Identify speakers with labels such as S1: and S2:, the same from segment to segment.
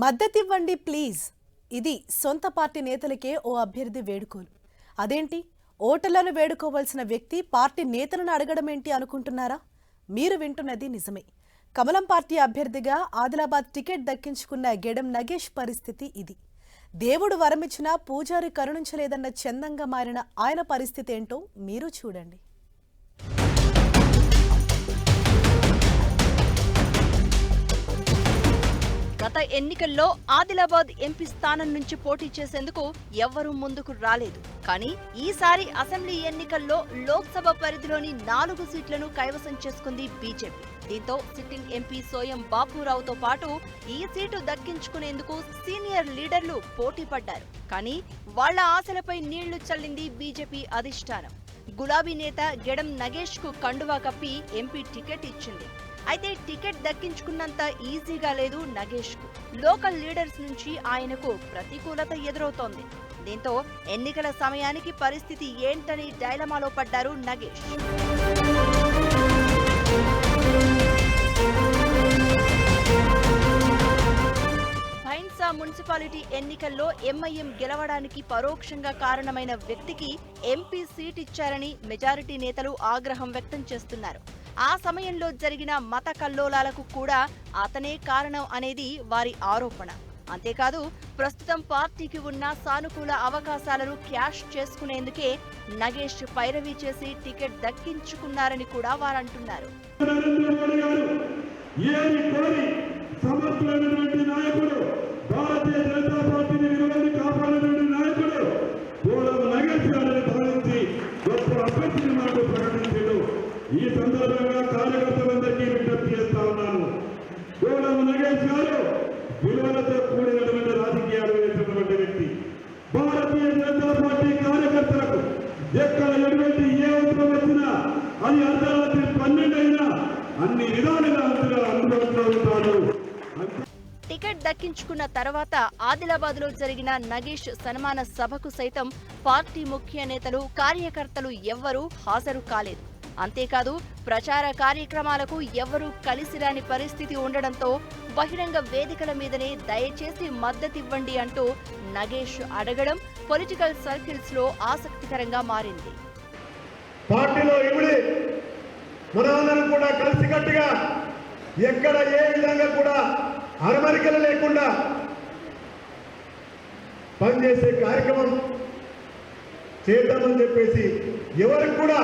S1: మద్దతివ్వండి please. ఇది సొంత party నేతలకే ఓ అభ్యర్థి వేడుకోలు. అదేంటి, ఓటర్లను వేడుకోవాల్సిన వ్యక్తి పార్టీ నేతలను అడగడమేంటి అనుకుంటున్నారా? మీరు వింటున్నది నిజమే. కమలం పార్టీ అభ్యర్థిగా ఆదిలాబాద్ టికెట్ దక్కించుకున్న గెడం నగేష్ పరిస్థితి ఇది. దేవుడు వరమిచ్చినా పూజారి కరుణించలేదన్న చందంగా మారిన ఆయన పరిస్థితి ఏంటో మీరు చూడండి.
S2: గత ఎన్నికల్లో ఆదిలాబాద్ ఎంపీ స్థానం నుంచి పోటీ చేసేందుకు ఎవ్వరూ ముందుకు రాలేదు. కానీ ఈసారి అసెంబ్లీ ఎన్నికల్లో లోక్సభ పరిధిలోని 4 సీట్లను కైవసం చేసుకుంది బీజేపీ. దీంతో సిట్టింగ్ ఎంపీ సోయం బాపురావుతో పాటు ఈ సీటు దక్కించుకునేందుకు సీనియర్ లీడర్లు పోటీ పడ్డారు. కానీ వాళ్ల ఆశలపై నీళ్లు చల్లింది బీజేపీ అధిష్టానం. గులాబీ నేత గెడం నగేష్ కు కండువా కప్పి ఎంపీ టికెట్ ఇచ్చింది. అయితే టికెట్ దక్కించుకున్నంత ఈజీగా లేదు నగేష్ కు. లోకల్ లీడర్స్ నుంచి ఆయనకు ప్రతికూలత ఎదురవుతోంది. దీంతో ఎన్నికల సమయానికి పరిస్థితి ఏంటని డైలమాలో పడ్డారు నగేష్. భైన్సా మున్సిపాలిటీ ఎన్నికల్లో ఎంఐఎం గెలవడానికి పరోక్షంగా కారణమైన వ్యక్తికి ఎంపీ సీట్ ఇచ్చారని మెజారిటీ నేతలు ఆగ్రహం వ్యక్తం చేస్తున్నారు. ఆ సమయంలో జరిగిన మత కల్లోలాలకు కూడా అతనే కారణం అనేది వారి ఆరోపణ. అంతేకాదు, ప్రస్తుతం పార్టీకి ఉన్న సానుకూల అవకాశాలను క్యాష్ చేసుకునేందుకే నగేష్ పైరవీ చేసి టికెట్ దక్కించుకున్నారని కూడా వారంటున్నారు.
S3: ఈ సందర్భంగా కార్యకర్తలందరికీ విజ్ఞప్తి చేస్తా ఉన్నాను. గోడమ నగేష్ గారు విలువలతో కూడినటువంటి రాజకీయాలు వేసినటువంటి వ్యక్తి. భారతీయ జనతా పార్టీ కార్యకర్తలకు ఎక్కడ ఎటువంటి ఏ అవసరం వచ్చినా అది అర్ధరాత్రి 12 అయినా అన్ని విధాలుగా అందుబాటులో ఉంటాడు.
S2: టికెట్ దక్కించుకున్న తర్వాత ఆదిలాబాద్ లో జరిగిన నగేష్ సన్మాన సభకు సైతం పార్టీ ముఖ్య నేతలు, కార్యకర్తలు ఎవ్వరూ హాజరు కాలేదు. అంతేకాదు, ప్రచార కార్యక్రమాలకు ఎవ్వరూ కలిసిరాని పరిస్థితి ఉండడంతో బహిరంగ వేదికల మీదనే దయచేసి మద్దతివ్వండి అంటూ నగేష్ అడగడం పొలిటికల్ సర్కిల్స్ లో ఆసక్తికరంగా మారింది.
S3: పార్టీలో ఇవిడి మనందరం కూడా కలిసికట్టుగా ఎక్కడ ఏ విధంగా కూడా అరమరికలు లేకుండా పనిచేసే కార్యక్రమం చేద్దామని చెప్పేసి ఎవరికి కూడా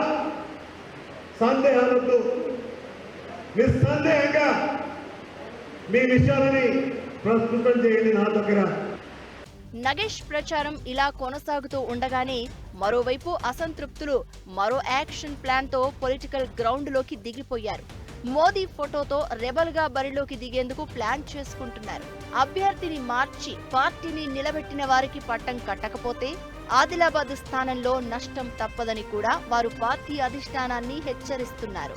S3: సందేహాలతో నిస్సందేహంగా మీ విషయాలని ప్రస్తుతం చేయండి నా దగ్గర.
S2: నగేష్ ప్రచారం ఇలా కొనసాగుతూ ఉండగానే మరోవైపు అసంతృప్తులు మరో యాక్షన్ ప్లాన్ తో పొలిటికల్ గ్రౌండ్ లోకి దిగిపోయారు. మోదీ ఫోటోతో రెబల్ గా బరిలోకి దిగేందుకు ప్లాన్ చేసుకుంటున్నారు. అభ్యర్థిని మార్చి పార్టీని నిలబెట్టిన వారికి పట్టం కట్టకపోతే ఆదిలాబాద్ స్థానంలో నష్టం తప్పదని కూడా వారు పార్టీ అధిష్టానాన్ని హెచ్చరిస్తున్నారు.